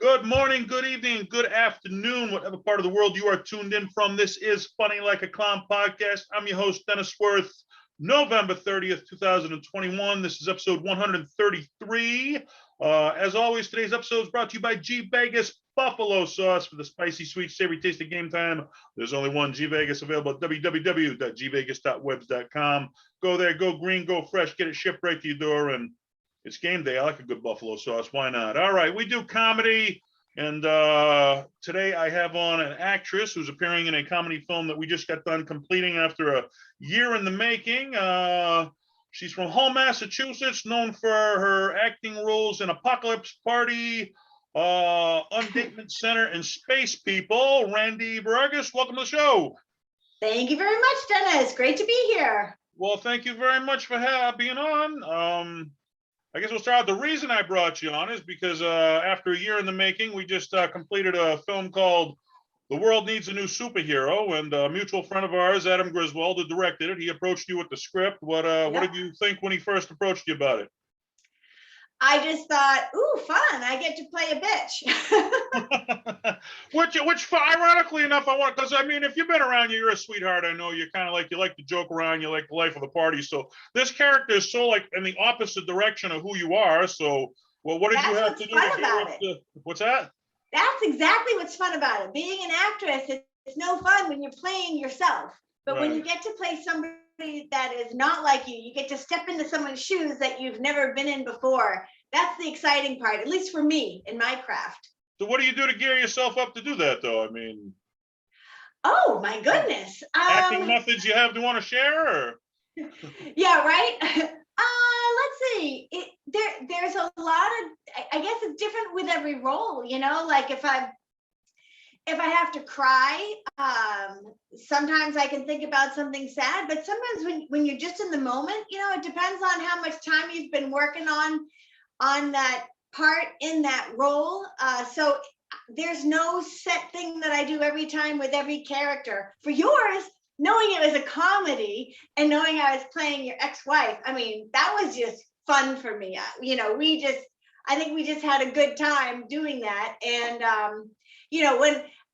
Good morning, good evening, good afternoon, whatever part of the world you are tuned in from. This is Funny Like a Clown podcast. I'm your host, Dennis Wirth. November 30th, 2021. This is episode 133. As always, today's episode is brought to you by G Vegas Buffalo Sauce for the spicy, sweet, savory taste of game time. There's only one G Vegas available at www.gvegas.webs.com. Go there, go green, go fresh, get it shipped right to your door, and it's game day. I like a good buffalo sauce. Why not? All right, we do comedy, and today I have on an actress who's appearing in a comedy film that we just got done completing after a year in the making. She's from Hull, Massachusetts, known for her acting roles in Apocalypse Party, Undatement Center, and Space People. Randy Veraguas, welcome to the show. Thank you very much, Dennis. Great to be here. Well, thank you very much for being on. I guess we'll start out. The reason I brought you on is because after a year in the making, we just completed a film called The World Needs a New Superhero, and a mutual friend of ours, Adam Griswold, who directed it, he approached you with the script. What did you think when he first approached you about it? I just thought, ooh, fun. I get to play a bitch. which ironically enough, I want, because I mean, if you've been around, you're a sweetheart. I know you're kind of like, you like to joke around, you like the life of the party. So this character is so like in the opposite direction of who you are. So, well, what did you have to do? That's what's fun about it. What's that? That's exactly what's fun about it. Being an actress, it's no fun when you're playing yourself. But when you get to play somebody that is not like you get to step into someone's shoes that you've never been in before. That's the exciting part, at least for me in my craft. So what do you do to gear yourself up to do that, though? I mean, oh my goodness, acting methods you have to want to share? Or? Yeah, right. Let's see. There's a lot of. I guess it's different with every role. You know, like if I have to cry, sometimes I can think about something sad, but sometimes when you're just in the moment, you know, it depends on how much time you've been working on that part in that role. So there's no set thing that I do every time with every character. For yours, knowing it was a comedy and knowing I was playing your ex-wife, I mean, that was just fun for me. You know, I think we just had a good time doing that. And, you know,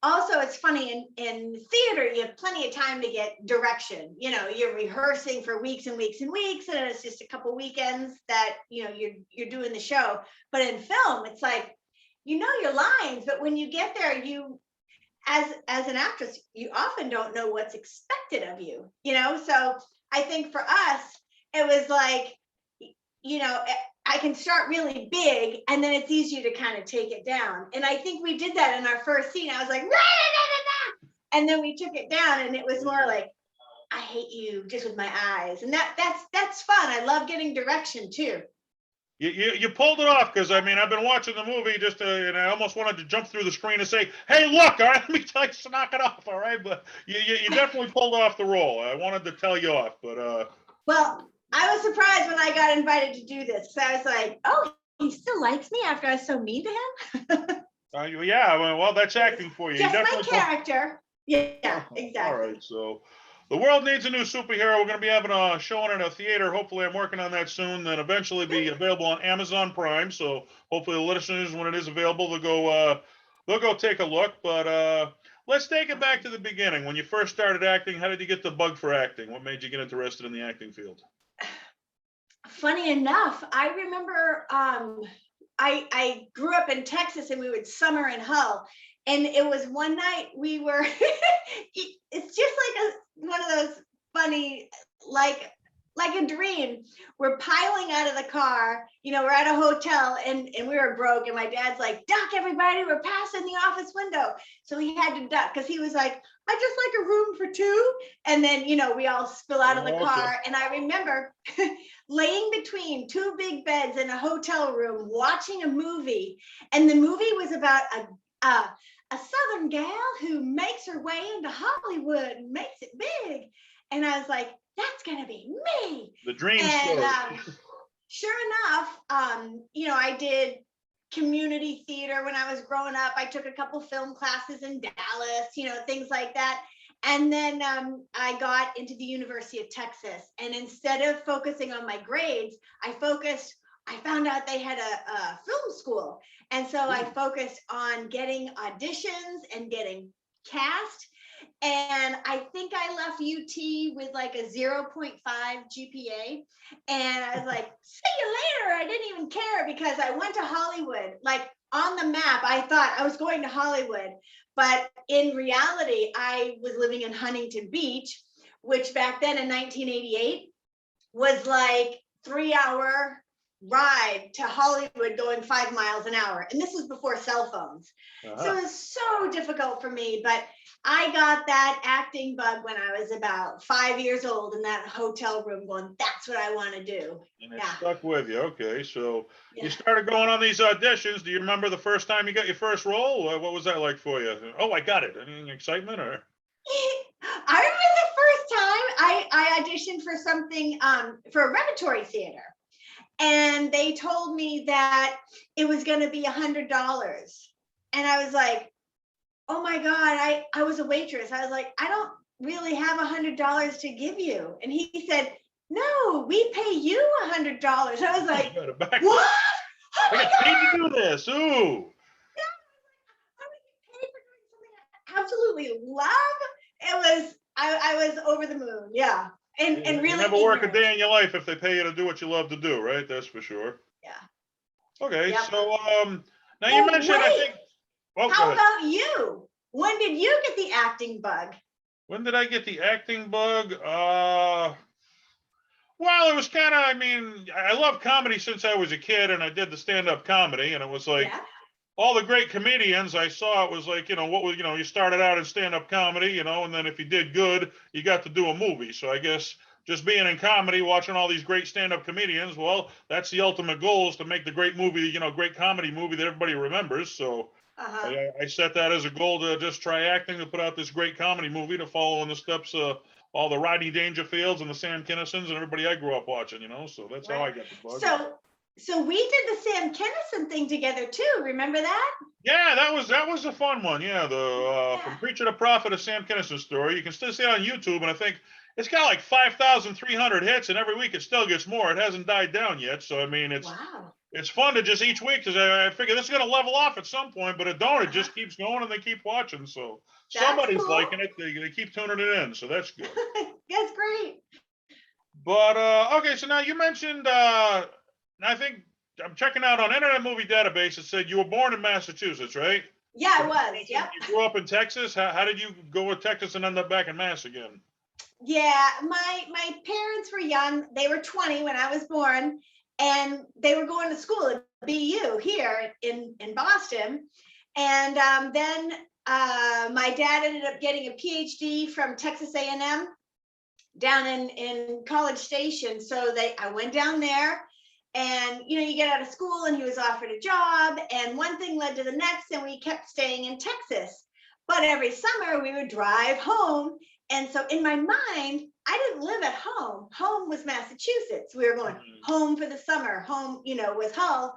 also it's funny in theater, you have plenty of time to get direction. You know, you're rehearsing for weeks and weeks and weeks, and it's just a couple weekends that, you know, you're doing the show. But in film, it's like, you know your lines, but when you get there, you, as an actress, you often don't know what's expected of you, you know? So I think for us, it was like, you know, I can start really big and then it's easier to kind of take it down. And I think we did that in our first scene. I was like, nah, nah, nah, nah. And then we took it down and it was more like, I hate you, just with my eyes. And that's fun. I love getting direction too. You pulled it off, because I mean, I've been watching the movie and I almost wanted to jump through the screen and say, hey, look, all right, let me tell you to knock it off, all right? But you definitely pulled off the role. I wanted to tell you off, but well, I was surprised when I got invited to do this. So I was like, oh, he still likes me after I was so mean to him? Yeah, well, that's acting for you. Just you my character. Yeah, exactly. All right, so The World Needs a New Superhero. We're going to be having a showing in a theater. Hopefully, I'm working on that soon. Then eventually be available on Amazon Prime. So hopefully the listeners, when it is available, they'll go take a look. But let's take it back to the beginning. When you first started acting, how did you get the bug for acting? What made you get interested in the acting field? Funny enough, I remember I grew up in Texas and we would summer in Hull. And it was one night we were, it's just like one of those funny, like a dream. We're piling out of the car, you know, we're at a hotel and we were broke. And my dad's like, duck everybody, we're passing the office window. So he had to duck because he was like, I just like a room for two. And then, you know, we all spill out of the car. And I remember laying between two big beds in a hotel room, watching a movie. And the movie was about a Southern gal who makes her way into Hollywood and makes it big. And I was like, that's going to be me. The dream story. Sure enough, you know, I did community theater when I was growing up. I took a couple film classes in Dallas, you know, things like that. And then I got into the University of Texas. And instead of focusing on my grades, I focused I found out they had a film school. And so I focused on getting auditions and getting cast. And I think I left UT with like a 0.5 GPA. And I was like, see you later. I didn't even care because I went to Hollywood. Like on the map, I thought I was going to Hollywood. But in reality, I was living in Huntington Beach, which back then in 1988 was like 3-hour ride to Hollywood going 5 miles an hour. And this was before cell phones. So it was so difficult for me, but I got that acting bug when I was about 5 years old in that hotel room going, that's what I want to do. And it stuck with you. Okay. So you started going on these auditions. Do you remember the first time you got your first role? What was that like for you? Oh, I got it. Any excitement or? I remember the first time I auditioned for something for a repertory theater. And they told me that it was going to be $100. And I was like, oh my God, I was a waitress. I was like, I don't really have $100 to give you. And he said, no, we pay you $100. I was like, what? Oh I got paid to do this. Ooh. Yeah. I would get paid for doing something I absolutely love. It was, I was over the moon. Yeah. And really, you never work a day in your life if they pay you to do what you love to do, right? That's for sure. Yeah. Okay, yep. so now you mentioned, wait. I think. Oh, how about you? When did you get the acting bug? When did I get the acting bug? Well, it was kind of. I mean, I love comedy since I was a kid, and I did the stand-up comedy, and it was like. Yeah. All the great comedians I saw, it was like, what was, you started out in stand-up comedy, and then if you did good, you got to do a movie. So I guess just being in comedy, watching all these great stand-up comedians, well, that's the ultimate goal is to make the great movie, great comedy movie that everybody remembers. So I set that as a goal to just try acting, to put out this great comedy movie to follow in the steps of all the Rodney Dangerfields and the Sam Kinnisons and everybody I grew up watching, so that's how I got the bug. So we did the Sam Kinison thing together too. Remember that? Yeah, that was a fun one. Yeah, From Preacher to Prophet, a Sam Kinison story. You can still see it on YouTube, and I think it's got like 5,300 hits, and every week it still gets more. It hasn't died down yet, so I mean, it's fun to just each week because I figure this is gonna level off at some point, but it don't. It just keeps going, and they keep watching. So somebody's liking it. They keep tuning it in, so that's good. That's great. But okay, so now you mentioned. I think I'm checking out on Internet Movie Database. It said you were born in Massachusetts, right? Yeah, I was. Yep. You grew up in Texas. How did you go with Texas and end up back in Mass again? Yeah, my parents were young. They were 20 when I was born, and they were going to school at BU here in Boston. And then my dad ended up getting a PhD from Texas A&M down in College Station. So I went down there. And, you get out of school and he was offered a job and one thing led to the next and we kept staying in Texas. But every summer we would drive home. And so in my mind, I didn't live at home. Home was Massachusetts. We were going home for the summer. Home, was Hull.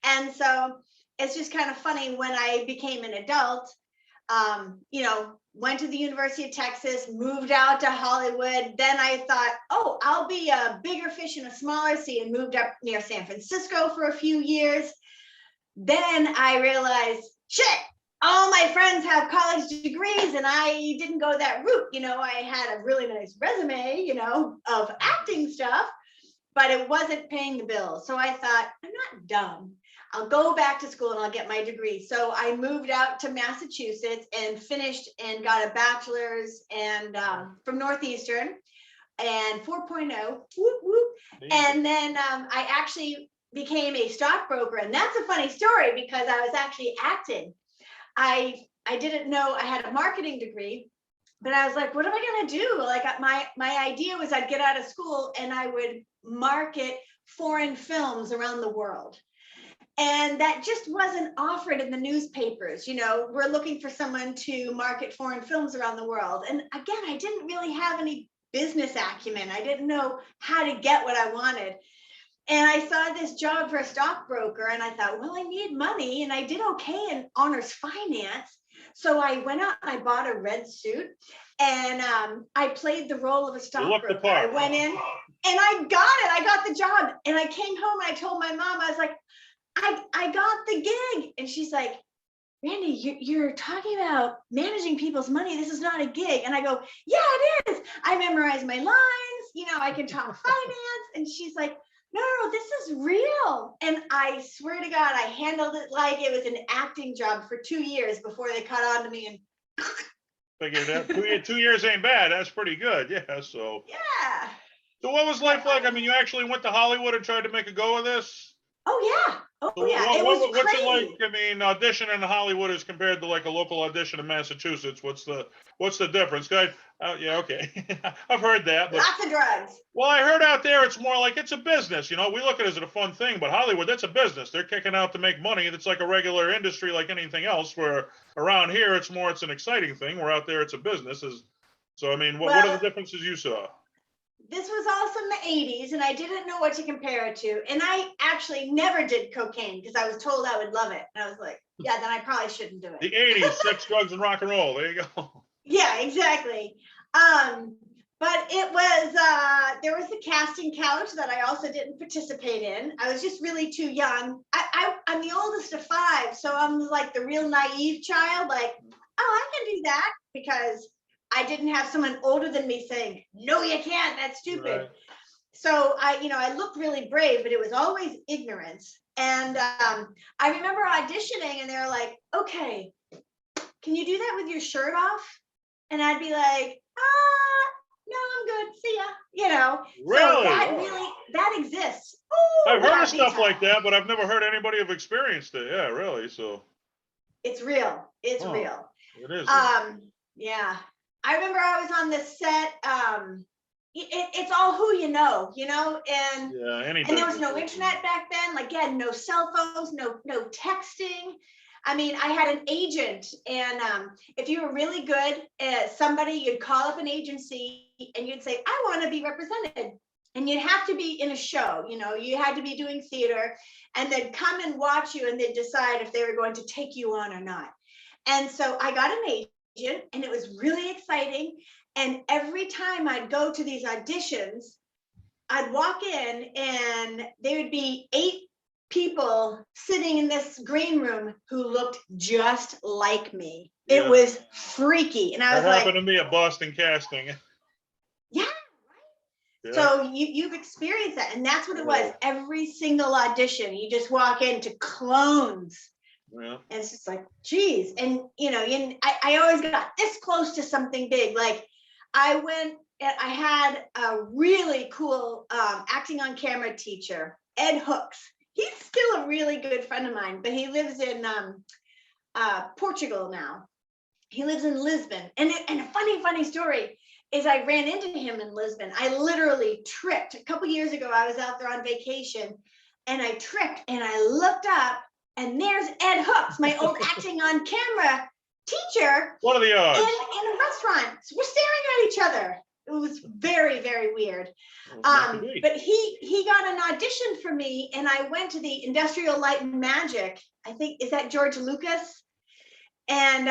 And so it's just kind of funny when I became an adult, went to the University of Texas, moved out to Hollywood. Then I thought, oh, I'll be a bigger fish in a smaller sea and moved up near San Francisco for a few years. Then I realized, shit, all my friends have college degrees and I didn't go that route. I had a really nice resume, of acting stuff, but it wasn't paying the bills. So I thought, I'm not dumb. I'll go back to school and I'll get my degree. So I moved out to Massachusetts and finished and got a bachelor's and from Northeastern and 4.0. Whoop, whoop. And then I actually became a stockbroker. And that's a funny story because I was actually acting. I didn't know I had a marketing degree, but I was like, what am I going to do? Like my idea was I'd get out of school and I would market foreign films around the world. And that just wasn't offered in the newspapers. We're looking for someone to market foreign films around the world. And again, I didn't really have any business acumen. I didn't know how to get what I wanted. And I saw this job for a stockbroker and I thought, well, I need money. And I did okay in honors finance. So I went out and I bought a red suit and I played the role of a stockbroker. I went in And I got it. I got the job. And I came home and I told my mom, I was like, I got the gig. And she's like, Randy, you're talking about managing people's money. This is not a gig. And I go, yeah, it is. I memorize my lines. You know, I can talk finance. And she's like, no, this is real. And I swear to God, I handled it like it was an acting job for 2 years before they caught on to me. And Figured that 2 years ain't bad. That's pretty good. Yeah. So. yeah. So what was life like? I mean, you actually went to Hollywood and tried to make a go of this? Oh yeah. Oh So yeah. It was what's crazy. it like? I mean, auditioning in Hollywood as compared to like a local audition in Massachusetts. What's the difference? Yeah, okay. I've heard that. But, Lots of drugs. well, I heard out there it's more like it's a business. You know, we look at it as a fun thing, but Hollywood, that's a business. They're kicking out to make money. It's like a regular industry like anything else, where around here it's an exciting thing. Where out there it's a business. So, I mean, what are the differences you saw? This was also in the 80s, and I didn't know what to compare it to. And I actually never did cocaine because I was told I would love it. And I was like, yeah, then I probably shouldn't do it. The 80s, sex, drugs, and rock and roll. There you go. Yeah, exactly. But it was, there was the casting couch that I also didn't participate in. I was just really too young. I'm the oldest of 5, so I'm like the real naive child, like, oh, I can do that, because I didn't have someone older than me saying, no, you can't, that's stupid. Right. So I looked really brave, but it was always ignorance. And I remember auditioning and they were like, okay, can you do that with your shirt off? And I'd be like, no, I'm good, see ya, you know. Really? So that exists. Ooh, I've heard yeah, of stuff big like time. that, but I've never heard anybody have experienced it. Yeah, really. So It's real. It's Oh, real. it is. Yeah. I remember I was on the set. It's all who you know, and Yeah, and there was no internet back then. Like, yeah, no cell phones, no texting. I mean, I had an agent, and if you were really good at somebody, you'd call up an agency and you'd say, I want to be represented. And you'd have to be in a show, you had to be doing theater, and they'd come and watch you and they'd decide if they were going to take you on or not. And so I got an agent, and it was really exciting. And every time I'd go to these auditions, I'd walk in and there would be 8 people sitting in this green room who looked just like me. Yeah. It was freaky. And I was that like, happened to me at Boston Casting. yeah. Yeah. So you've experienced that. And that's what it was. Every single audition, you just walk into clones. Yeah. And it's just like, geez. And, I always got this close to something big. Like, I had a really cool acting on camera teacher, Ed Hooks. He's still a really good friend of mine, but he lives in Portugal now. He lives in Lisbon. And a funny story is I ran into him in Lisbon. I literally tripped. A couple years ago, I was out there on vacation, and I tripped, and I looked up, and there's Ed Hooks, my old acting on camera teacher. What are the odds? In a restaurant. So we're staring at each other. It was very, very weird. But he got an audition for me, and I went to the Industrial Light and Magic. I think, is that George Lucas? And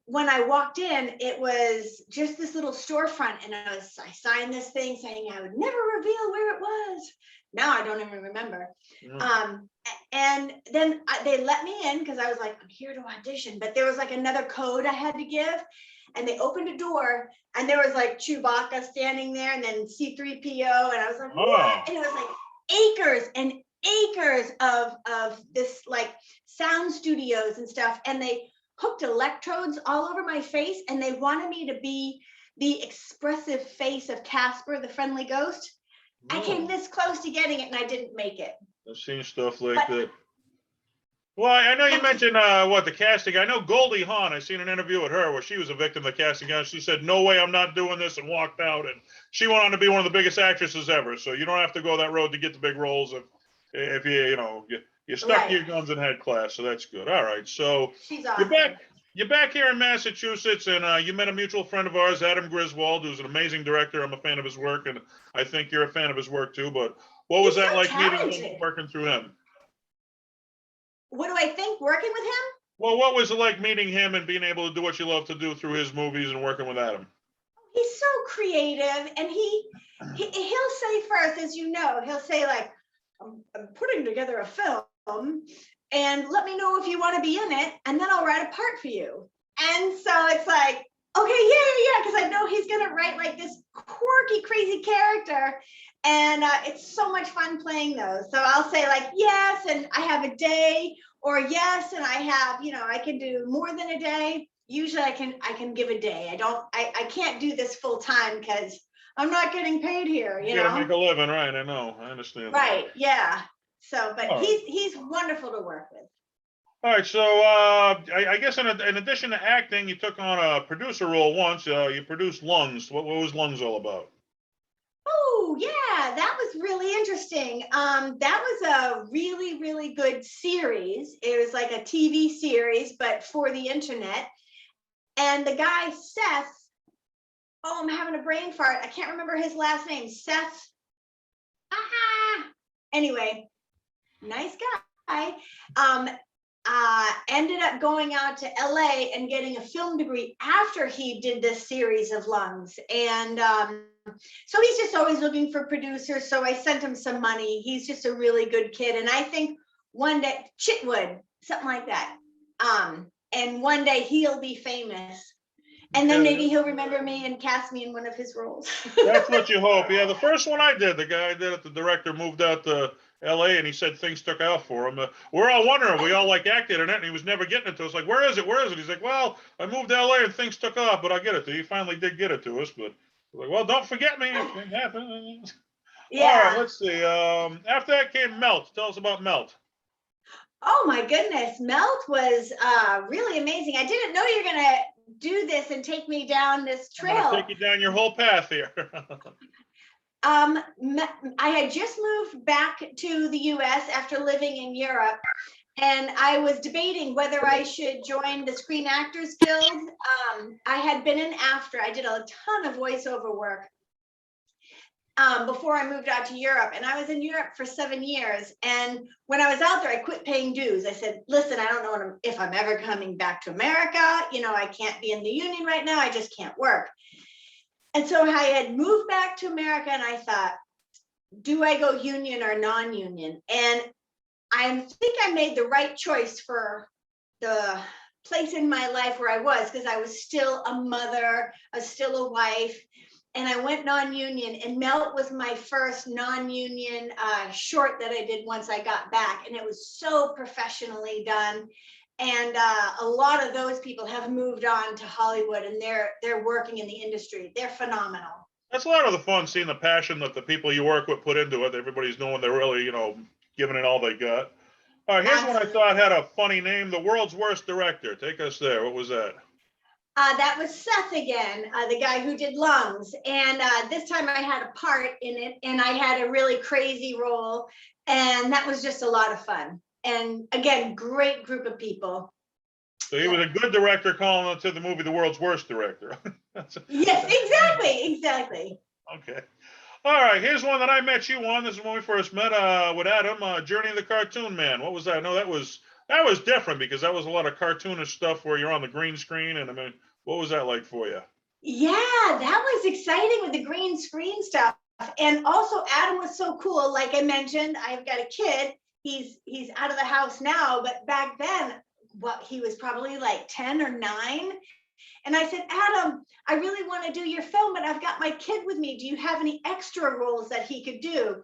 when I walked in, it was just this little storefront, and I signed this thing saying I would never reveal where it was. Now I don't even remember. And then they let me in because I was like, I'm here to audition. But there was like another code I had to give. And they opened a door, and there was like Chewbacca standing there, and then C-3PO. And I was like, what? And it was like acres and acres of this like sound studios and stuff. And they hooked electrodes all over my face, and they wanted me to be the expressive face of Casper, the friendly ghost. I came this close to getting it, and I didn't make it. I've seen stuff like that. Well, I know you mentioned the casting. I know Goldie Hawn. I seen an interview with her where she was a victim of the casting. She said, "No way, I'm not doing this," and walked out. And she went on to be one of the biggest actresses ever. So you don't have to go that road to get the big roles if you stuck to your guns and had class. So that's good. All right. So she's awesome. You're back here in Massachusetts, and you met a mutual friend of ours, Adam Griswold, who's an amazing director. I'm a fan of his work, and I think you're a fan of his work too. But what was that like meeting him, working through him? What do I think working with him? Well, what was it like meeting him and being able to do what you love to do through his movies and working with Adam? He's so creative, and he'll say first, as you know, he'll say like, I'm putting together a film, and let me know if you want to be in it, and then I'll write a part for you. And so it's like, okay, yeah, because I know he's gonna write like this quirky, crazy character, and it's so much fun playing those. So I'll say like, yes, and I have a day, or yes, and I have, I can do more than a day. Usually I can give a day. I can't do this full time because I'm not getting paid here, You gotta make a living, right? I know, I understand. Right, yeah. So, but All right. he's wonderful to work with. All right, so I guess in addition to acting, you took on a producer role once. You produced Lungs. What was Lungs all about? Oh, yeah, that was really interesting. That was a really, really good series. It was like a TV series, but for the internet. And the guy, Seth, oh, I'm having a brain fart. I can't remember his last name. Seth. Anyway, nice guy. Ended up going out to LA and getting a film degree after he did this series of Lungs. And so he's just always looking for producers. So I sent him some money. He's just a really good kid. And I think one day, Chitwood, something like that. And one day he'll be famous. And then maybe he'll remember me and cast me in one of his roles. That's what you hope. Yeah, the first one I did, the guy I did it, the director moved out to LA and he said things took out for him. We're all wondering, we all like acted in it and he was never getting it to us. Like, where is it? Where is it? He's like, well, I moved to LA and things took off, but I'll get it to you. He finally did get it to us, but we're like, well, don't forget me. It happened. Yeah. All right, let's see. After that came Melt. Tell us about Melt. Oh my goodness, Melt was really amazing. I didn't know you were gonna do this and take me down this trail. I'm gonna take you down your whole path here. I had just moved back to the US after living in Europe, and I was debating whether I should join the Screen Actors Guild. I had been in AFTRA. I did a ton of voiceover work before I moved out to Europe, and I was in Europe for 7 years. And when I was out there, I quit paying dues. I said, listen, I don't know if I'm ever coming back to America. I can't be in the union right now. I just can't work. And so I had moved back to America, and I thought, do I go union or non-union? And I think I made the right choice for the place in my life where I was, because I was still a mother, I was still a wife. And I went non-union, and Melt was my first non-union short that I did once I got back. And it was so professionally done. And a lot of those people have moved on to Hollywood, and they're working in the industry. They're phenomenal. That's a lot of the fun, seeing the passion that the people you work with put into it. Everybody's knowing they're really, giving it all they got. All right, here's one I thought had a funny name, The World's Worst Director. Take us there. What was that? That was Seth again, the guy who did Lungs. And this time I had a part in it, and I had a really crazy role. And that was just a lot of fun. And again, great group of people. So he was a good director calling it to the movie The World's Worst Director. Yes, exactly. Okay. All right, here's one that I met you on. This is when we first met with Adam, Journey of the Cartoon Man. What was that? No, that was different, because that was a lot of cartoonish stuff where you're on the green screen. And I mean, what was that like for you? Yeah, that was exciting with the green screen stuff. And also Adam was so cool. Like I mentioned, I've got a kid. He's out of the house now, but back then, he was probably like 10 or 9. And I said, Adam, I really want to do your film, but I've got my kid with me. Do you have any extra roles that he could do?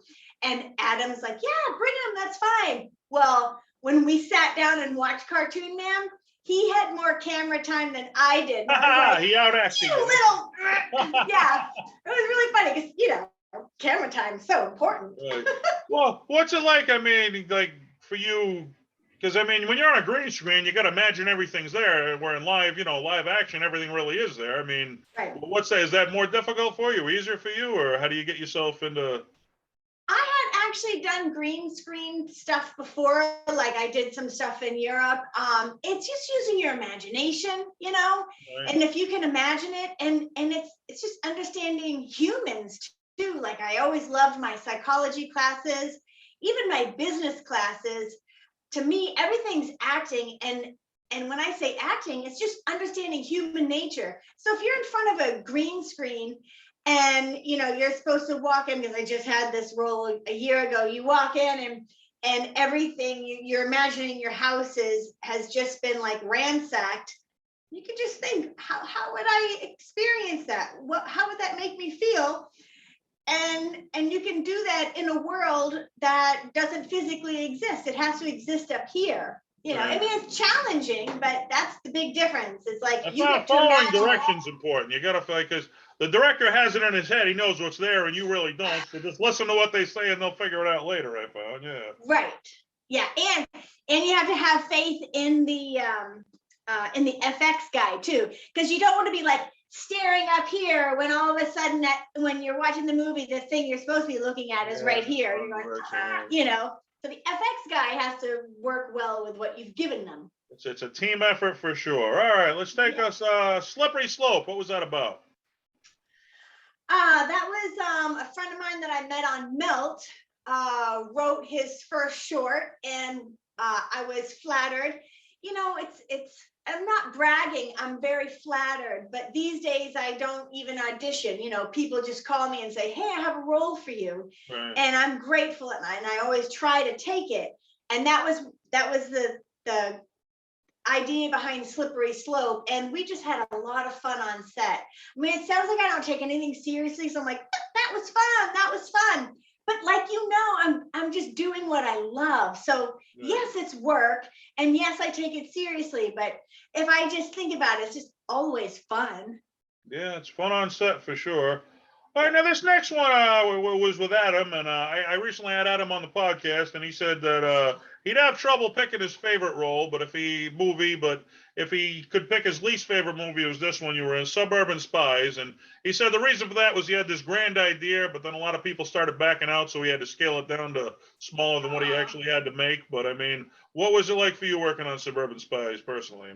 And Adam's like, yeah, bring him. That's fine. Well, when we sat down and watched Cartoon Man, he had more camera time than I did. Like, he out-acted you. Little, yeah, it was really funny because, camera time is so important. Right. Well, what's it like? I mean, like for you, because I mean, when you're on a green screen, you got to imagine everything's there. Where in live, live action, everything really is there. I mean, right. What's that? Is that more difficult for you, easier for you, or how do you get yourself into? I had actually done green screen stuff before, like I did some stuff in Europe. It's just using your imagination, Right. And if you can imagine it, and it's just understanding humans too. Like I always loved my psychology classes, even my business classes. To me, everything's acting, and And when I say acting, it's just understanding human nature. So if you're in front of a green screen and you're supposed to walk in, because I just had this role a year ago, you walk in and everything you're imagining your house has just been like ransacked. You could just think, how would I experience that? How would that make me feel? And you can do that in a world that doesn't physically exist. It has to exist up here. I mean, it's challenging, but that's the big difference. It's like That's you not get to following imagine. directions important. You gotta feel because the director has it in his head. He knows what's there, and you really don't. So just listen to what they say, and they'll figure it out later. I found, yeah. Right. Yeah, and you have to have faith in the FX guy too, because you don't want to be like staring up here when all of a sudden when you're watching the movie, the thing you're supposed to be looking at is right here. You're going, So the FX guy has to work well with what you've given them. It's a team effort for sure. All right, let's take us Slippery Slope. What was that about? That was a friend of mine that I met on Melt, wrote his first short, and I was flattered. I'm not bragging, I'm very flattered, but these days I don't even audition. People just call me and say, hey, I have a role for you. Right. And I'm grateful, and I always try to take it. And that was the idea behind Slippery Slope, and we just had a lot of fun on set. I mean, it sounds like I don't take anything seriously, so I'm like, that was fun. But like, I'm just doing what I love. So yes, it's work, and yes, I take it seriously, but if I just think about it, it's just always fun. Yeah, it's fun on set for sure. All right, now this next one was with Adam, and I recently had Adam on the podcast, and he said that he'd have trouble picking his favorite role, but if he could pick his least favorite movie, it was this one. You were in Suburban Spies, and he said the reason for that was he had this grand idea, but then a lot of people started backing out, so he had to scale it down to smaller than what he actually had to make. But I mean, what was it like for you working on Suburban Spies personally?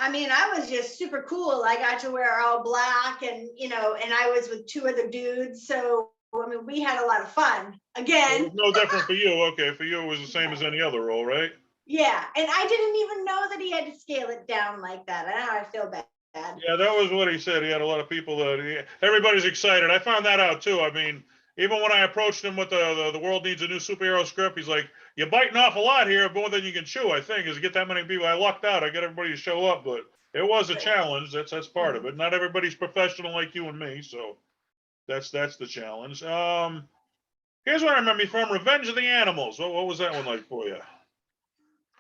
I mean, I was just super cool. I got to wear all black, and and I was with two other dudes. So I mean, we had a lot of fun. Again, it was no different for you. Okay, for you it was the same as any other role, right? Yeah, and I didn't even know that he had to scale it down like that. I feel bad. Yeah, that was what he said. He had a lot of people that everybody's excited. I found that out too. I mean, even when I approached him with the world needs a new superhero script, he's like, you're biting off a lot here, more than you can chew, I think, is to get that many people. I lucked out. I got everybody to show up, but it was a challenge. That's part of it. Not everybody's professional like you and me, so that's the challenge. Here's what I remember from Revenge of the Animals. What was that one like for you?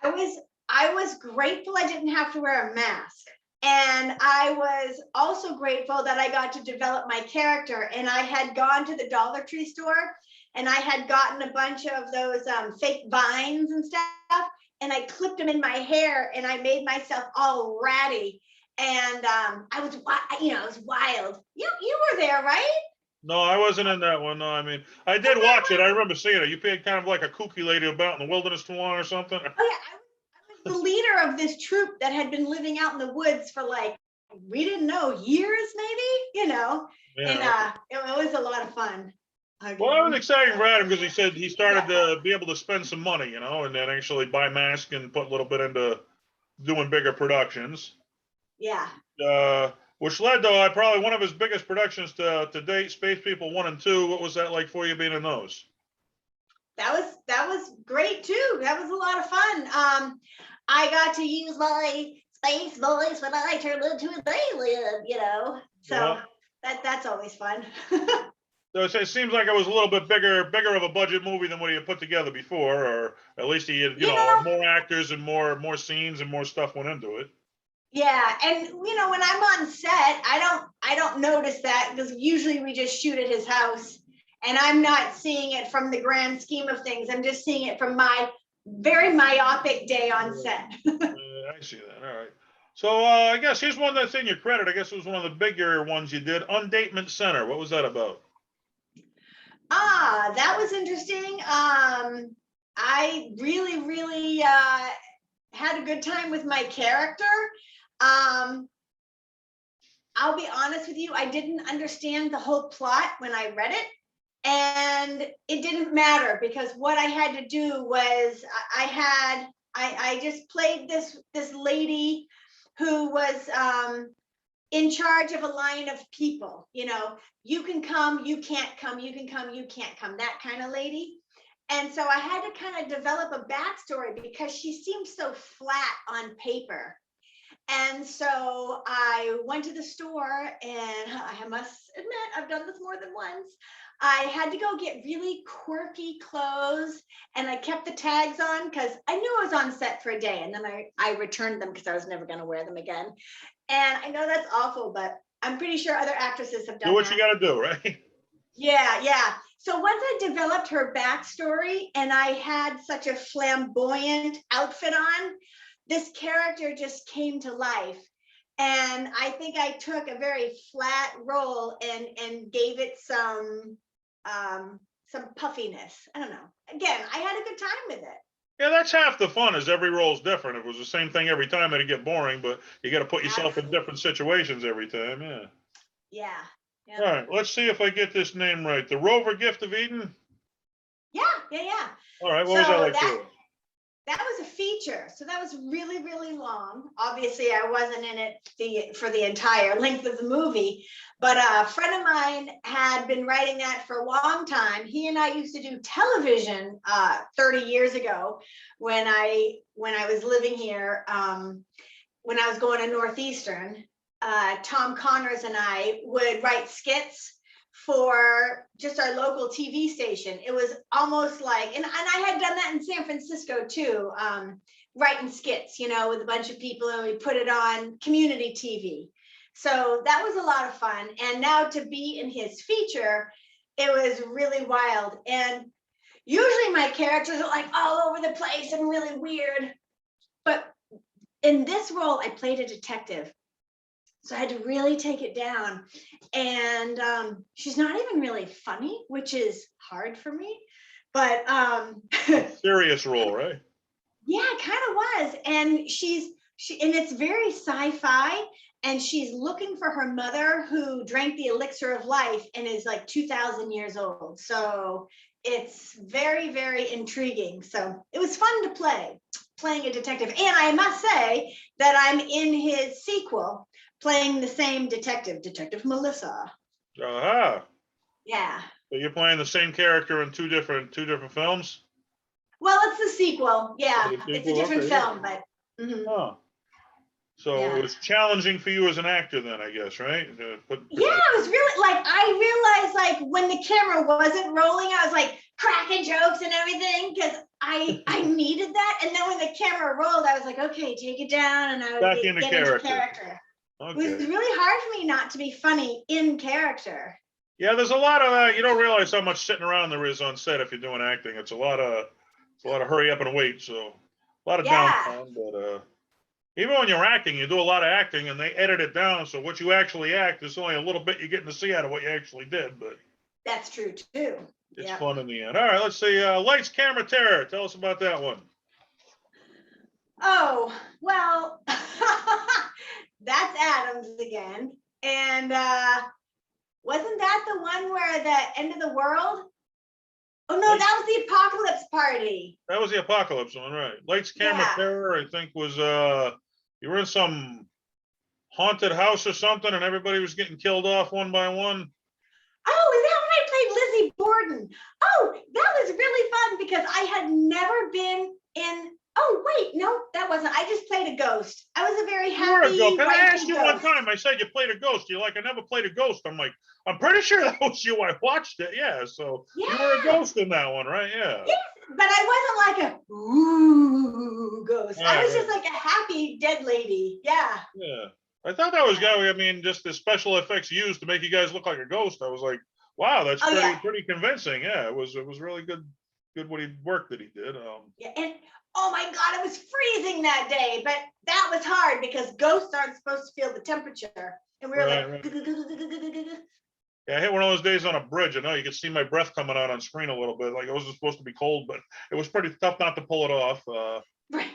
I was grateful I didn't have to wear a mask. And I was also grateful that I got to develop my character. And I had gone to the Dollar Tree store, and I had gotten a bunch of those fake vines and stuff, and I clipped them in my hair, and I made myself all ratty. And I was wild. You were there, right? No, I wasn't in that one. No, I mean, I did watch it. I remember seeing it. You played kind of like a kooky lady about in the wilderness too long or something. Oh yeah, I was the leader of this troop that had been living out in the woods for we didn't know, years maybe, Yeah. And it was a lot of fun. Well, that was exciting for Adam because he said he started to be able to spend some money, and then actually buy masks and put a little bit into doing bigger productions. Yeah. Which led to probably one of his biggest productions to date, Space People 1 and 2. What was that like for you being in those? That was great too. That was a lot of fun. I got to use my space voice when I turned into an alien, so that's always fun. So it seems like it was a little bit bigger of a budget movie than what he had put together before, or at least he had, more actors and more scenes and more stuff went into it. Yeah, and when I'm on set, I don't notice that, because usually we just shoot at his house, and I'm not seeing it from the grand scheme of things. I'm just seeing it from my very myopic day on set. I see that. All right. So I guess here's one that's in your credit. I guess it was one of the bigger ones you did. Undatement Center. What was that about? That was interesting. I really had a good time with my character. I'll be honest with you, I didn't understand the whole plot when I read it, and it didn't matter, because what I had to do was I had I just played this lady who was in charge of a line of people. You know, you can come, you can't come, you can come, you can't come, that kind of lady. And so I had to kind of develop a backstory because she seemed so flat on paper. And so I went to the store, and I must admit, I've done this more than once. I had to go get really quirky clothes, and I kept the tags on because I knew I was on set for a day, and then I returned them because I was never going to wear them again. And I know that's awful, but I'm pretty sure other actresses have done Do what that. you got to do, right? Yeah. So once I developed her backstory and I had such a flamboyant outfit on, this character just came to life. And I think I took a very flat role and gave it some puffiness. I don't know. Again, I had a good time with it. Yeah, that's half the fun. Is every role's different. If it was the same thing every time, it'd get boring. But you got to put yourself in different situations every time. Yeah. Yeah. All right. Let's see if I get this name right. The Rover Gift of Eden. Yeah. All right. What was that like? That was a feature. So that was really, really long. Obviously, I wasn't in it for the entire length of the movie, but a friend of mine had been writing that for a long time. He and I used to do television 30 years ago when I was living here, when I was going to Northeastern. Tom Connors and I would write skits for just our local TV station. It was almost like, and I had done that in San Francisco too, writing skits, you know, with a bunch of people, and we put it on community TV. So that was a lot of fun. And now to be in his feature, it was really wild. And usually my characters are like all over the place and really weird. But in this role, I played a detective. So I had to really take it down. And she's not even really funny, which is hard for me. But serious role, right? Yeah, it kind of was. And and it's very sci-fi. And she's looking for her mother who drank the elixir of life and is like 2,000 years old. So it's very, very intriguing. So it was fun to playing a detective. And I must say that I'm in his sequel, playing the same detective, Detective Melissa. Uh-huh. Yeah. So you're playing the same character in two different films? Well, it's the sequel. Yeah, sequel, it's a different okay, film, but. Mm-hmm. Oh. So Yeah. It was challenging for you as an actor then, I guess, right? Yeah, it was really like, I realized like when the camera wasn't rolling, I was like cracking jokes and everything because I needed that. And then when the camera rolled, I was like, okay, take it down, and I would Back get into into character. It was really hard for me not to be funny in character. Yeah, there's a lot of you don't realize how much sitting around there is on set if you're doing acting. It's a lot of hurry up and wait. So a lot of downtime. But even when you're acting, you do a lot of acting and they edit it down. So what you actually act is only a little bit you're getting to see out of what you actually did. But that's true too. It's fun in the end. All right, let's see. Lights, Camera, Terror. Tell us about that one. Oh, well, that's Adams again. And wasn't that the one where the end of the world? Oh no, that was the apocalypse party. That was the apocalypse one, right? Lights, Camera, Terror, I think was you were in some haunted house or something and everybody was getting killed off one by one. Oh, is that when I played Lizzie Borden? Oh, that was really fun because I had never been in. Oh, wait, no, that wasn't. I just played a ghost. I was a very happy. I asked you one time, I said you played a ghost. You're like, I never played a ghost. I'm like, I'm pretty sure that was you. I watched it. Yeah. So you were a ghost in that one, right? Yeah. Yes, but I wasn't like a ooh ghost. I was just like a happy dead lady. Yeah. Yeah. I thought that was I mean, just the special effects used to make you guys look like a ghost. I was like, wow, that's pretty convincing. Yeah, it was really good what he worked that he did. Yeah, and oh my God, it was freezing that day, but that was hard because ghosts aren't supposed to feel the temperature. And we were like, yeah, I hit one of those days on a bridge. I know you could see my breath coming out on screen a little bit. Like it wasn't supposed to be cold, but it was pretty tough not to pull it off. Right.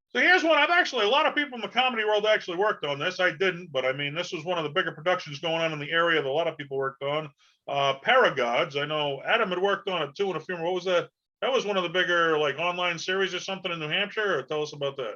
So here's one. A lot of people in the comedy world actually worked on this. I didn't, but I mean, this was one of the bigger productions going on in the area that a lot of people worked on. Paragons. I know Adam had worked on it too in a film. What was that? That was one of the bigger like online series or something in New Hampshire. Or tell us about that.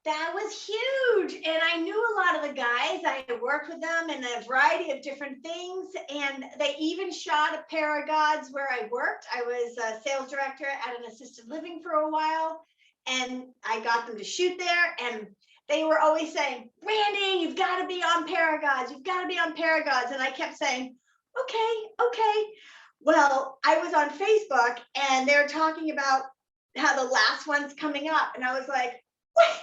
That was huge. And I knew a lot of the guys. I had worked with them in a variety of different things. And they even shot at Paragons where I worked. I was a sales director at an assisted living for a while. And I got them to shoot there. And they were always saying, Randy, you've got to be on Paragons. You've got to be on Paragons. And I kept saying, okay. Well, I was on Facebook and they were talking about how the last one's coming up. And I was like, what?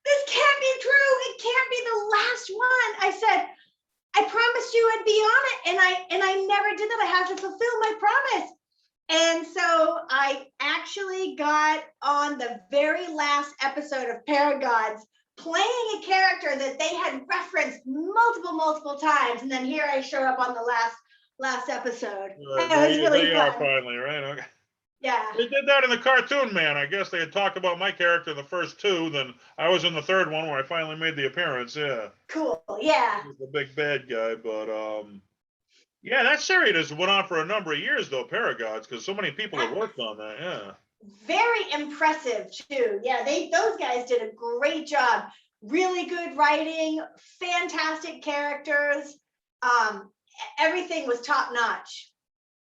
This can't be true. It can't be the last one. I said, I promised you I'd be on it. And I never did that. I had to fulfill my promise. And so I actually got on the very last episode of Paragons, playing a character that they had referenced multiple times. And then here I show up on the last episode. It was really fun. Finally, right? Okay. Yeah. They did that in the Cartoon Man. I guess they had talked about my character in the first two. Then I was in the third one where I finally made the appearance. Yeah. Cool. Yeah. He was the big bad guy, but yeah, that series went on for a number of years though, Paragons, because so many people have worked on that. Yeah. Very impressive too. Yeah, those guys did a great job. Really good writing, fantastic characters. Everything was top notch.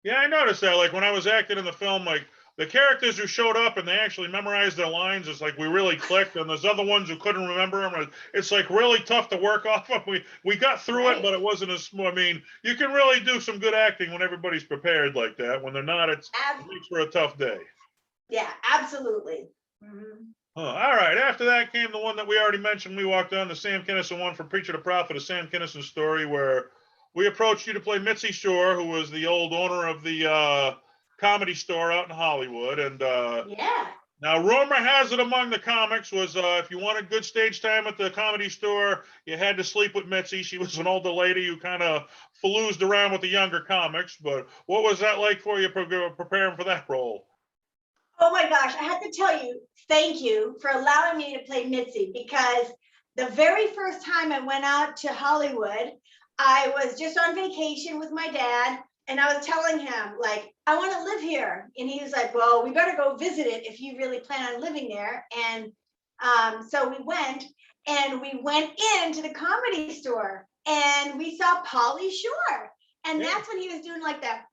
Yeah, I noticed that. Like when I was acting in the film, like the characters who showed up and they actually memorized their lines, it's like we really clicked. And there's other ones who couldn't remember them. It's like really tough to work off of. We got through it, but it wasn't as smooth. I mean, you can really do some good acting when everybody's prepared like that. When they're not, it makes for a tough day. Yeah, absolutely. Mm-hmm. All right. After that came the one that we already mentioned. We walked on the Sam Kinison one from Preacher to Prophet, a Sam Kinison story where we approached you to play Mitzi Shore, who was the old owner of the comedy store out in Hollywood. And yeah. Now, rumor has it among the comics was if you wanted good stage time at the comedy store, you had to sleep with Mitzi. She was an older lady who kind of faloozed around with the younger comics. But what was that like for you preparing for that role? Oh my gosh, I have to tell you, thank you for allowing me to play Mitzi, because the very first time I went out to Hollywood, I was just on vacation with my dad, and I was telling him, like, I want to live here. And he was like, well, we better go visit it if you really plan on living there. And so we went into the comedy store, and we saw Pauly Shore. And that's when he was doing like that.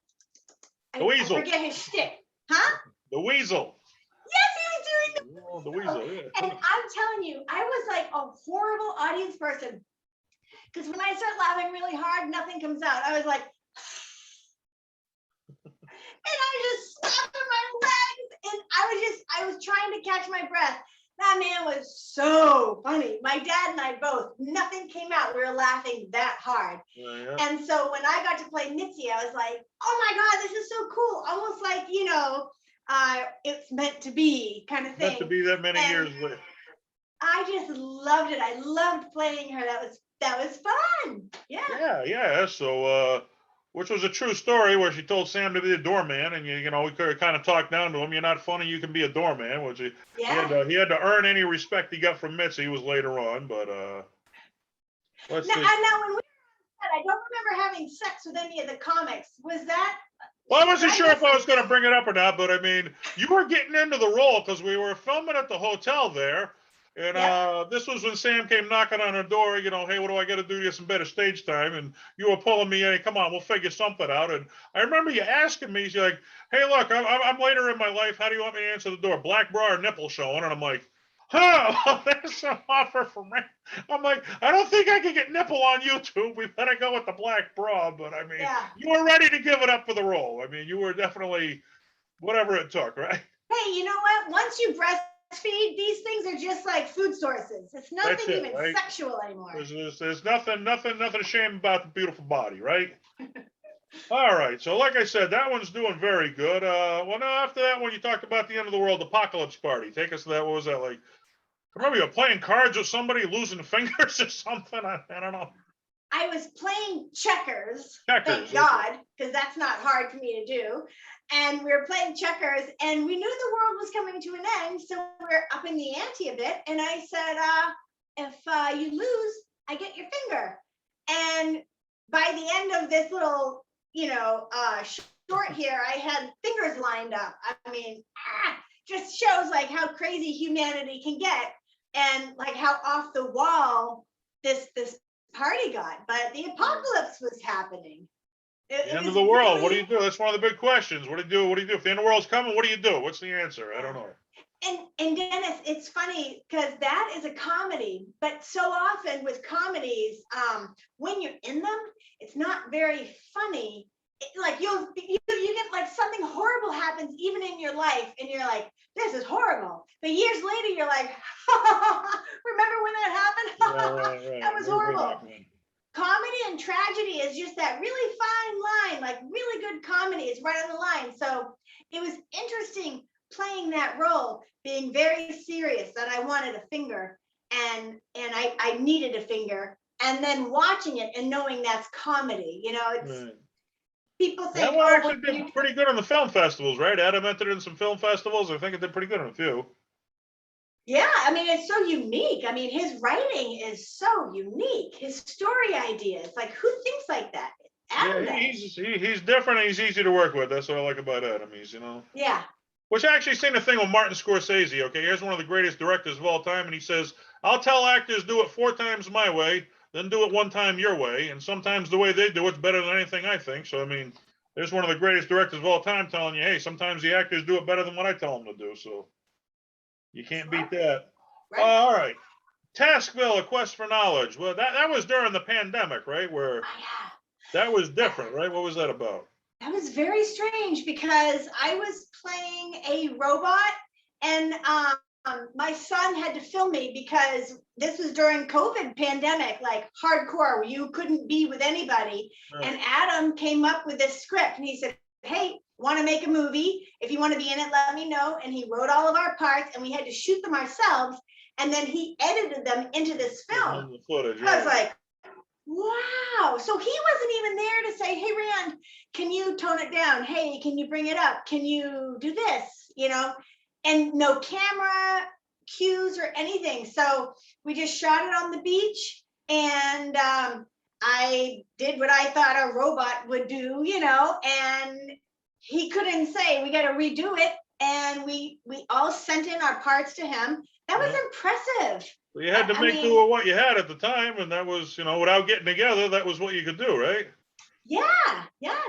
The weasel. I forget his shtick. Huh? The weasel. Yes, he was doing the weasel. Yeah. And I'm telling you, I was like a horrible audience person. Because when I start laughing really hard, nothing comes out. I was like, and I just slapped on my legs, and I was trying to catch my breath. That man was so funny. My dad and I both, nothing came out. We were laughing that hard. Yeah. And so when I got to play Mitzi, I was like, oh my God, this is so cool. Almost like, it's meant to be kind of thing. Meant to be that many years later. I just loved it. I loved playing her. That was fun. Yeah. Yeah. So, which was a true story where she told Sam to be a doorman, and we could kind of talk down to him. You're not funny. You can be a doorman. Which he had to earn any respect he got from Mitzi. He was later on, but let's see. Now when we were on set, I don't remember having sex with any of the comics. Was that? Well, I wasn't sure if I was going to bring it up or not, but I mean, you were getting into the role because we were filming at the hotel there. And this was when Sam came knocking on her door, hey, what do I got to do to get some better stage time? And you were pulling me in, come on, we'll figure something out. And I remember you asking me, you're like, hey, look, I'm later in my life. How do you want me to answer the door? Black bra or nipple showing? And I'm like, well, there's some offer from me. I'm like, I don't think I can get nipple on YouTube. We better go with the black bra. But I mean, you were ready to give it up for the role. I mean, you were definitely whatever it took, right? Hey, you know what? Once you breastfeed, these things are just like food sources. It's nothing even sexual anymore. There's nothing shame about the beautiful body, right? All right. So like I said, that one's doing very good. Well, now after that one, you talked about the end of the world apocalypse party. Take us to that. What was that like? I remember you were playing cards with somebody losing fingers or something. I don't know. I was playing checkers, thank God, because that's not hard for me to do. And we were playing checkers, and we knew the world was coming to an end, so we're upping the ante a bit. And I said, if you lose, I get your finger. And by the end of this little, short here, I had fingers lined up. I mean, just shows like how crazy humanity can get, and like how off the wall this party got. But the apocalypse was happening. The end of the world. What do you do? That's one of the big questions. What do you do? What do you do? If the end of the world's coming, what do you do? What's the answer? I don't know. And Dennis, it's funny because that is a comedy, but so often with comedies, when you're in them, it's not very funny. Like you get like something horrible happens even in your life, and you're like, this is horrible. But years later, you're like, remember when that happened? Right. That was horrible. Comedy and tragedy is just that really fine line. Like really good comedy is right on the line. So it was interesting playing that role, being very serious that I wanted a finger, and I needed a finger, and then watching it and knowing that's comedy. You know, it's people think, that one actually did pretty good on the film festivals, right? Adam entered in some film festivals. I think it did pretty good on a few. Yeah, I mean, it's so unique. I mean, his writing is so unique. His story ideas, like who thinks like that? Adam he's different and he's easy to work with. That's what I like about Adam. He's, Yeah. Which I actually seen the thing with Martin Scorsese. Okay, here's one of the greatest directors of all time, and he says, "I'll tell actors do it 4 times my way, then do it 1 time your way, and sometimes the way they do it's better than anything I think." So I mean, there's one of the greatest directors of all time telling you, "Hey, sometimes the actors do it better than what I tell them to do." So you can't beat that. Right. All right, Taskville: A Quest for Knowledge. Well, that was during the pandemic, right? Where that was different, right? What was that about? That was very strange because I was playing a robot, and my son had to film me because this was during COVID pandemic, like hardcore, where you couldn't be with anybody. Right. And Adam came up with this script, and he said, "Hey, want to make a movie? If you want to be in it, let me know." And he wrote all of our parts, and we had to shoot them ourselves. And then he edited them into this film. The footage, I was like, wow. So he wasn't even there to say, "Hey, Rand, can you tone it down? Hey, can you bring it up? Can you do this?" And no camera cues or anything. So we just shot it on the beach, and I did what I thought a robot would do, and he couldn't say, "We got to redo it." And we all sent in our parts to him. That was impressive. So you had to make do with what you had at the time, and that was, without getting together, that was what you could do, right? Yeah.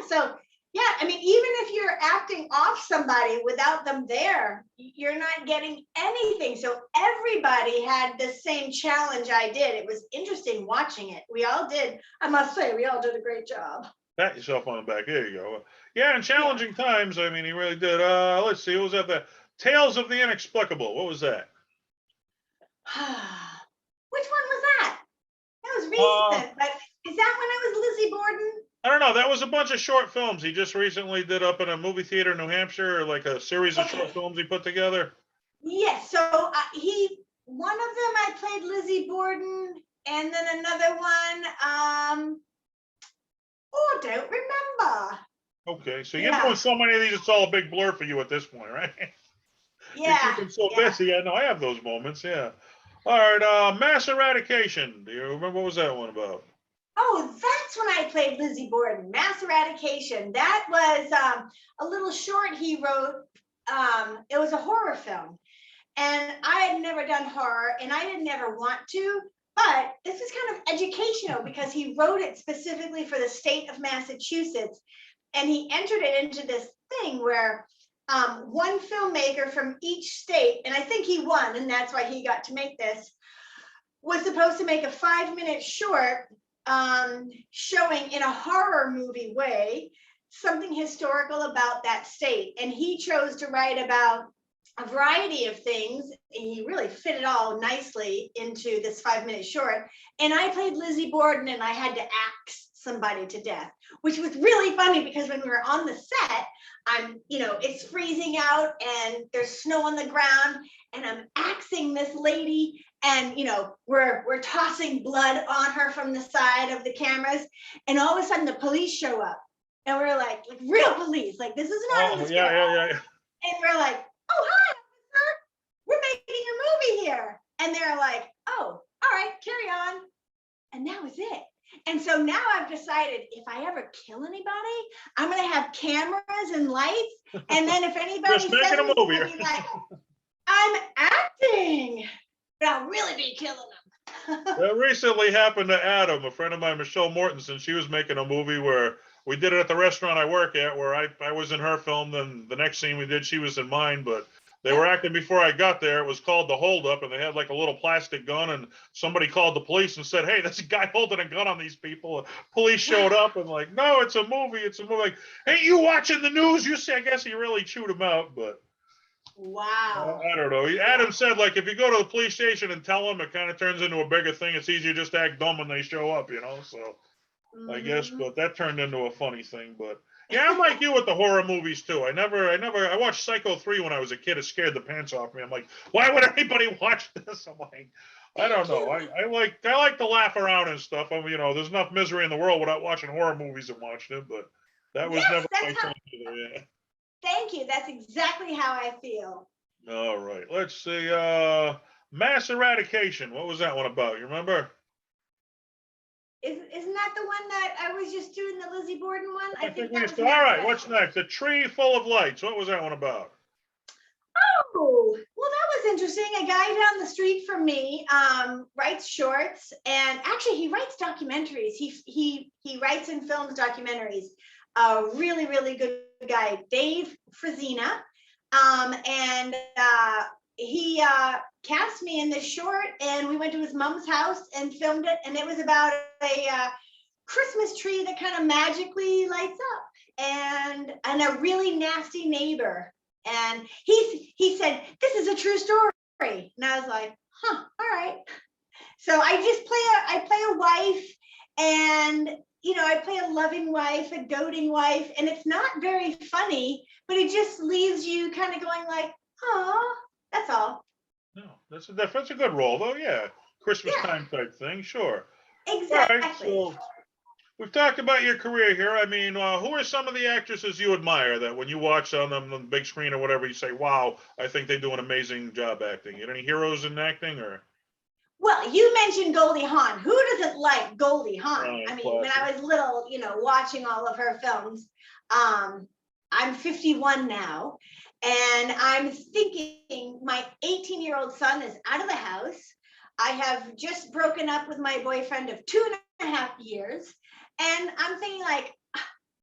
So, yeah, I mean, even if you're acting off somebody without them there, you're not getting anything. So everybody had the same challenge I did. It was interesting watching it. We all did. I must say, we all did a great job. Pat yourself on the back. There you go. Yeah, in challenging times, I mean, he really did. Let's see, what was that? The Tales of the Inexplicable. What was that? Which one was that? That was recent, but is that when I was Lizzie Borden? I don't know. That was a bunch of short films he just recently did up in a movie theater in New Hampshire, like a series of short films he put together. Yes. So one of them I played Lizzie Borden, and then another one, I don't remember. Okay, so you're doing so many of these, it's all a big blur for you at this point, right? Yeah. You're keeping so busy. Yeah, no, I have those moments. Yeah. All right. Mass Eradication. Do you remember what was that one about? Oh, that's when I played Lizzie Borden. Mass Eradication. That was a little short he wrote. It was a horror film, and I had never done horror, and I didn't ever want to. But this is kind of educational because he wrote it specifically for the state of Massachusetts, and he entered it into this thing where one filmmaker from each state, and I think he won, and that's why he got to make this, was supposed to make a 5-minute short showing in a horror movie way something historical about that state. And he chose to write about a variety of things, and he really fit it all nicely into this 5-minute short. And I played Lizzie Borden, and I had to axe somebody to death, which was really funny because when we were on the set, it's freezing out and there's snow on the ground, and I'm axing this lady, and we're tossing blood on her from the side of the cameras, and all of a sudden the police show up, and we're like real police, like this is not in the script. Yeah. And we're like, "Oh, hi, officer, we're making a movie here." And they're like, "Oh, all right, carry on." And that was it. And so now I've decided if I ever kill anybody, I'm going to have cameras and lights. And then if anybody Just making says a movie. I'll be like, I'm acting, but I'll really be killing them. That recently happened to Adam, a friend of mine, Michelle Mortensen. She was making a movie where we did it at the restaurant I work at, where I was in her film. Then the next scene we did, she was in mine. But they were acting before I got there. It was called The Hold Up, and they had like a little plastic gun. And somebody called the police and said, "Hey, there's a guy holding a gun on these people." And police showed up and like, "No, it's a movie. It's a movie." Like, "Hey, you watching the news?" You see, I guess he really chewed him out, but. Wow. I don't know. Adam said, like, if you go to the police station and tell them, it kind of turns into a bigger thing. It's easier just to act dumb when they show up, you know? So I guess, but that turned into a funny thing. But yeah, I'm like you with the horror movies too. I watched Psycho 3 when I was a kid. It scared the pants off me. I'm like, why would anybody watch this? I'm like, I don't know. I like to laugh around and stuff. I mean, there's enough misery in the world without watching horror movies and watching it, but that was never my thing either, yeah. Thank you. That's exactly how I feel. All right. Let's see. Mass Eradication. What was that one about? You remember? Isn't that the one that I was just doing, the Lizzie Borden one? I think we that used was to. All right. Mass What's next? A Tree Full of Lights. What was that one about? Oh, well, that was interesting. A guy down the street from me writes shorts, and actually he writes documentaries. He writes and films documentaries. A really, really good guy, Dave Frazina. And he cast me in this short, and we went to his mom's house and filmed it. And it was about a Christmas tree that kind of magically lights up, and a really nasty neighbor. And he said, "This is a true story." And I was like, "Huh, all right." So I play a wife, and I play a loving wife, a doting wife, and it's not very funny, but it just leaves you kind of going like, "Oh, that's all." No, that's a good role though. Yeah, Christmas time type thing. Sure. Exactly. All right. So we've talked about your career here. I mean, who are some of the actresses you admire that when you watch on them on the big screen or whatever, you say, "Wow, I think they do an amazing job acting." You got any heroes in acting or? Well, you mentioned Goldie Hawn. Who doesn't like Goldie Hawn? I mean, when I was little, watching all of her films. I'm 51 now, and I'm thinking my 18-year-old son is out of the house. I have just broken up with my boyfriend of 2.5 years, and I'm thinking like,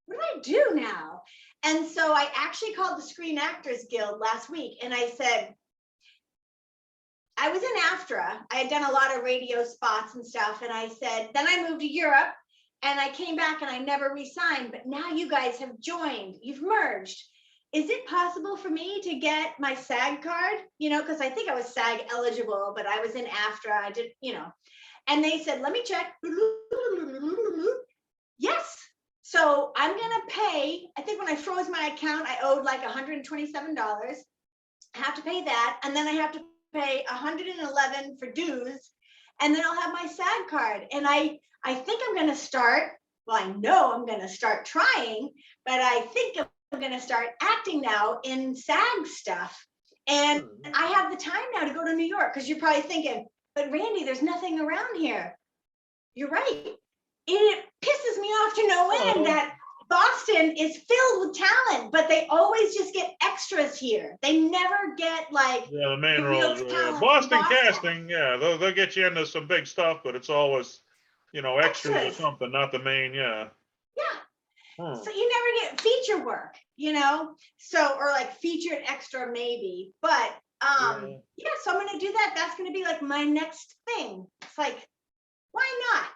what do I do now? And so I actually called the Screen Actors Guild last week, and I said, I was in AFTRA. I had done a lot of radio spots and stuff. And I said, then I moved to Europe, and I came back and I never re-signed. But now you guys have joined. You've merged. Is it possible for me to get my SAG card? Because I think I was SAG eligible, but I was in AFTRA. I did, And they said, let me check. Yes. So I'm going to pay. I think when I froze my account, I owed like $127. I have to pay that. And then I have to pay $111 for dues, and then I'll have my SAG card. And I think I'm going to start, well, I know I'm going to start trying, but I think I'm going to start acting now in SAG stuff. And I have the time now to go to New York, because you're probably thinking, but Randy, there's nothing around here. You're right. It pisses me off to no end that Boston is filled with talent, but they always just get extras here. They never get like the main roles. talent Boston casting, they'll get you into some big stuff, but it's always, extras or something, not the main. Yeah. So you never get feature work, so, or like featured extra maybe, but so I'm gonna do that. That's gonna be like my next thing. It's like, why not?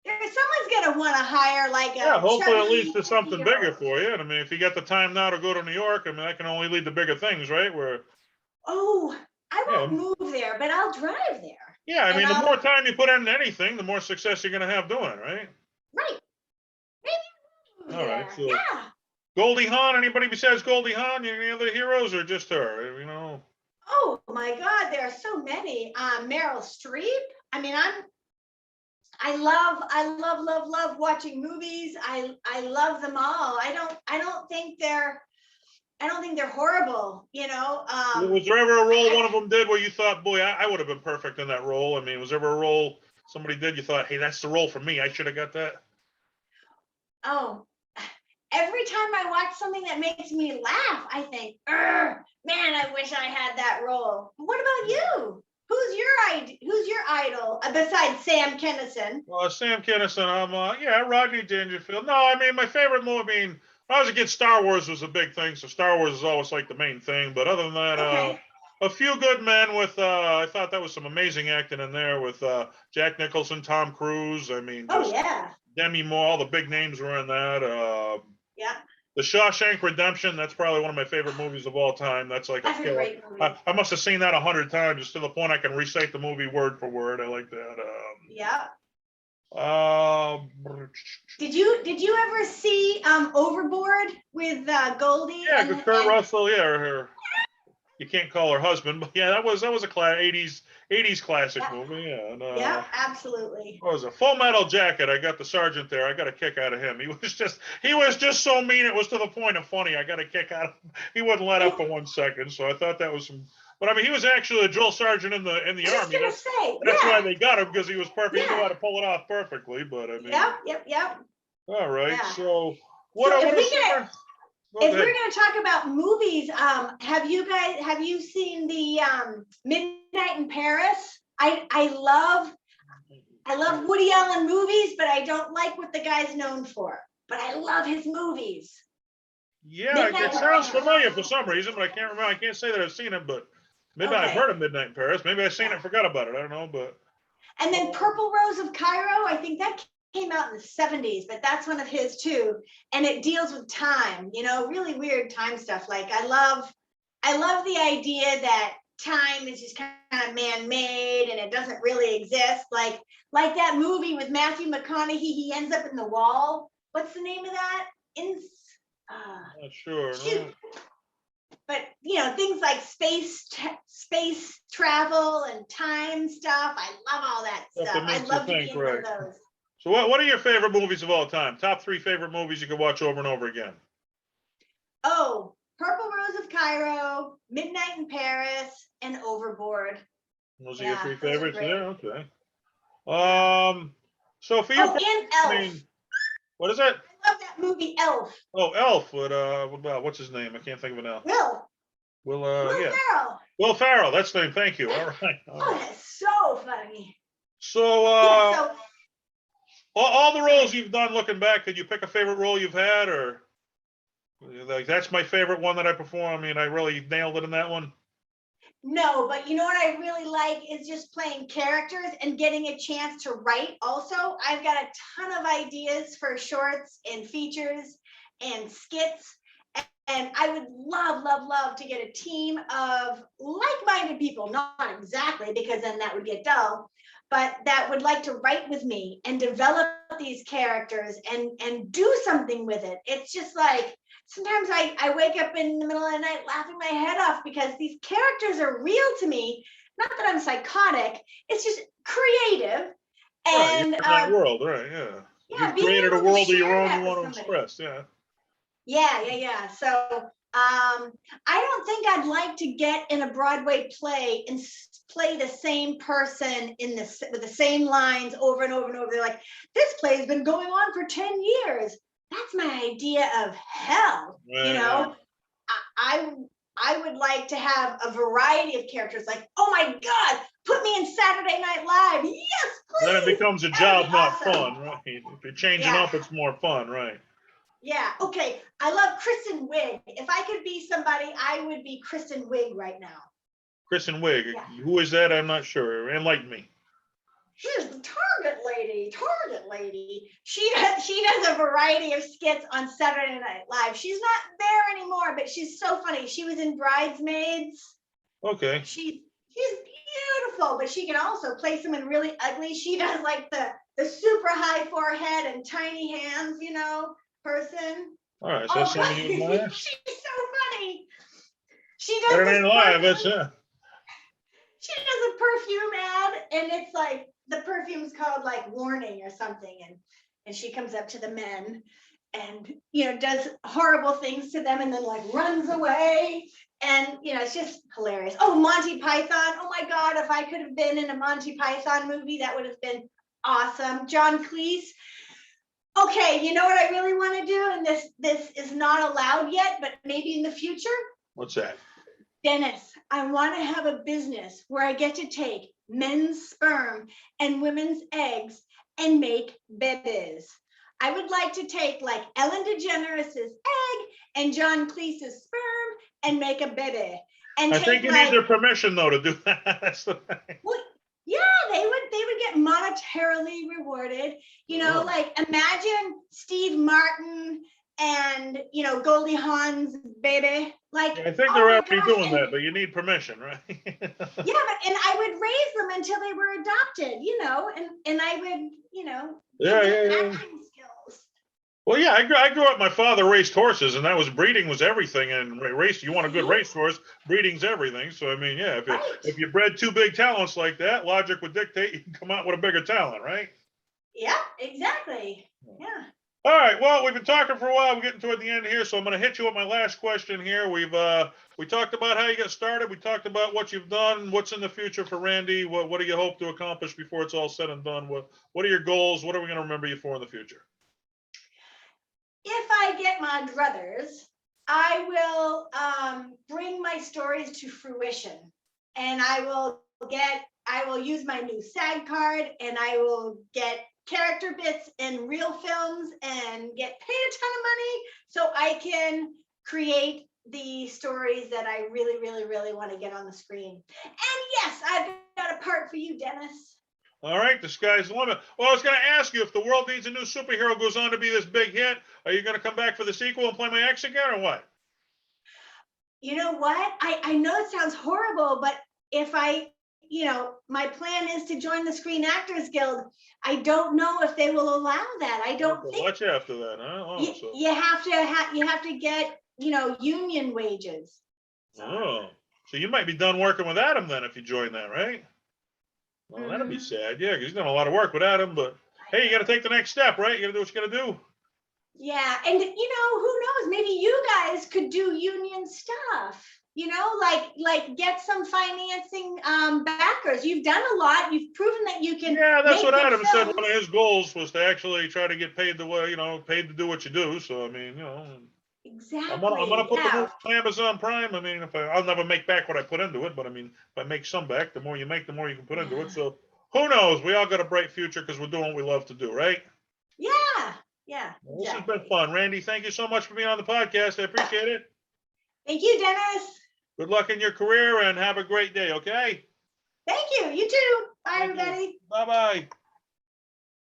Someone's gonna want to hire like a hopefully it leads to something bigger for you. And I mean, if you got the time now to go to New York, I mean, that can only lead to bigger things, right? I won't move there, but I'll drive there. Yeah, I mean, the more time you put into anything, the more success you're gonna have doing it, right? Right. Maybe. All right. So yeah. Goldie Hawn. Anybody besides Goldie Hawn? Any other heroes, or just her? Oh my God, there are so many. Meryl Streep. I mean, I love watching movies. I love them all. I don't think they're horrible, Was there ever a role one of them did where you thought, boy, I would have been perfect in that role? I mean, was there ever a role somebody did, you thought, hey, that's the role for me. I should have got that. Oh, every time I watch something that makes me laugh, I think, man, I wish I had that role. What about you? Who's your idol besides Sam Kinison? Well, Sam Kinison, Rodney Dangerfield. No, I mean, my favorite movie, I mean, when I was a kid, Star Wars was a big thing, so Star Wars is always like the main thing. But other than that, Okay. A Few Good Men with, I thought that was some amazing acting in there with Jack Nicholson, Tom Cruise. I mean, Oh just yeah, Demi Moore, all the big names were in that. yeah. The Shawshank Redemption, that's probably one of my favorite movies of all time. That's like That's a killer. great movie. I must have seen that 100 times, just to the point I can recite the movie word for word. I like that. Yeah. Um, Did you ever see Overboard with Goldie? yeah, and, Kurt and Russell. Yeah, her. You can't call her husband, but yeah, that was a 80s classic Yeah. movie. Yeah, and, Yeah, absolutely. what was it? Full Metal Jacket. I got the sergeant there. I got a kick out of him. He was just so mean. It was to the point of funny. I got a kick out of him. He wouldn't let up for 1 second. So I thought that was some. But I mean, he was actually a drill sergeant in the I was army. gonna say, That's yeah. why they got him, because he was perfect. He knew Yeah. how to pull it off perfectly. But I mean, Yep. all right. Yeah. So So if what we is get- Go If ahead. we're going to talk about movies, have you seen the Midnight in Paris? I love Woody Allen movies, but I don't like what the guy's known for. But I love his movies. Yeah, Midnight it in sounds Paris. familiar for some reason, but I can't remember. I can't say that I've seen it, but Midnight. I've Okay. heard of Midnight in Paris. Maybe I've seen it, Yeah. and forgot about it. I don't know, but And then Purple Rose of Cairo, I think that came out in the 70s, but that's one of his too. And it deals with time, really weird time stuff. Like I love the idea that time is just kind of man-made and it doesn't really exist. Like that movie with Matthew McConaughey, he ends up in the wall. What's the name of that? not sure. Shoot. No. But things like space travel and time stuff. I love all that Stuff stuff. that I'd makes you love to be think, in one of right. those. So what are your favorite movies of all time? Top 3 favorite movies you could watch over and over again? Oh, Purple Rose of Cairo, Midnight in Paris, and Overboard. Those are your 3 those are favorites? great. Yeah, okay. So for you, Oh, and Elf. I mean, what is it? I love that movie, Elf. Oh, Elf. What's his name? I can't think of it now. Will Yeah. Ferrell. Will Farrell. That's the name. Thank you. All right. Oh, that's so funny. So, Yeah, so all the roles you've done, looking back, could you pick a favorite role you've had, or like that's my favorite one that I perform? I mean, I really nailed it in that one. no, but you know what I really like is just playing characters and getting a chance to write also. I've got a ton of ideas for shorts and features and skits. And I would love to get a team of like-minded people, not exactly, because then that would get dull, but that would like to write with me and develop these characters and do something with it. It's just like, sometimes I wake up in the middle of the night laughing my head off because these characters are real to me. Not that I'm psychotic, it's just creative. Right, And you're in that world, right? Yeah. yeah, You've being created a able to world of your share own that you with want to somebody. express. Yeah. Yeah. So I don't think I'd like to get in a Broadway play and play the same person with the same lines over and over and over. They're like, this play's been going on for 10 years. That's my idea of hell. Yeah. I would like to have a variety of characters. Like, oh my God, put me in Saturday Night Live. Yes, please. Then it becomes a That would job, be not awesome. fun, right? If you're changing Yeah. up, it's more fun, right? Yeah. Okay. I love Kristin Wiig. If I could be somebody, I would be Kristin Wiig right now. Kristin Wiig. Yeah. Who is that? I'm not sure. Enlighten me. She's the Target lady. She does a variety of skits on Saturday Night Live. She's not there anymore, but she's so funny. She was in Bridesmaids. Okay. She's beautiful, but she can also play someone really ugly. She does like the super high forehead and tiny hands, person. All right. So that's something you admire. She's so funny. She does Saturday this Night Live. perfume- That's yeah. She does a perfume ad, and it's like the perfume's called like Warning or something, and she comes up to the men, and, does horrible things to them and then like runs away. And, it's just hilarious. Oh, Monty Python. Oh my God, if I could have been in a Monty Python movie, that would have been awesome. John Cleese. Okay, you know what I really want to do? And this is not allowed yet, but maybe in the future. What's that? Dennis, I want to have a business where I get to take men's sperm and women's eggs and make babies. I would like to take like Ellen DeGeneres' egg and John Cleese's sperm and make a baby. And I think you need their permission though to do that. That's the thing. Well, yeah, they would get monetarily rewarded. Like imagine Steve Martin and Goldie Hawn's baby. Like I think they're already doing that, but you need permission, right? Yeah, but and I would raise them until they were adopted, and I would, Yeah. acting skills. Well, yeah, I grew up. My father raced horses, and that was breeding was everything. And race, you want a good racehorse, breeding's everything. So I mean, yeah, if you bred two big talents like that, logic would dictate you can come out with a bigger talent, right? Yeah, exactly. Yeah. All right. Well, we've been talking for a while. We're getting toward the end here, so I'm going to hit you with my last question here. We talked about how you got started. We talked about what you've done. What's in the future for Randy? What do you hope to accomplish before it's all said and done? What are your goals? What are we going to remember you for in the future? If I get my druthers, I will bring my stories to fruition, and I will use my new SAG card, and I will get character bits in real films and get paid a ton of money so I can create the stories that I really, really, really want to get on the screen. And yes, I've got a part for you, Dennis. All right, the sky's the limit. Well, I was going to ask you, if the world needs a new superhero goes on to be this big hit, are you going to come back for the sequel and play my ex again, or what? You know what? I know it sounds horrible, but if my plan is to join the Screen Actors Guild. I don't know if they will allow that. I don't think. Watch after that, huh? Oh, you have to get union wages. So you might be done working with Adam then if you join that, right? Well, that'd be sad, yeah, because he's done a lot of work with Adam. But hey, you got to take the next step, right? You got to do what you got to do. Yeah, and who knows? Maybe you guys could do union stuff. Like get some financing backers. You've done a lot. You've proven that you can. Yeah, that's what Adam said. One of his goals was to actually try to get paid paid to do what you do. So I mean, Exactly. I'm gonna put the movie on Amazon Prime. I mean, I'll never make back what I put into it, but I mean, if I make some back, the more you make, the more you can put into it. So who knows? We all got a bright future because we're doing what we love to do, right? Yeah. Yeah. Well, this has been fun, Randy. Thank you so much for being on the podcast. I appreciate it. Thank you, Dennis. Good luck in your career and have a great day. Okay. Thank you. You too. Bye, everybody. Bye bye.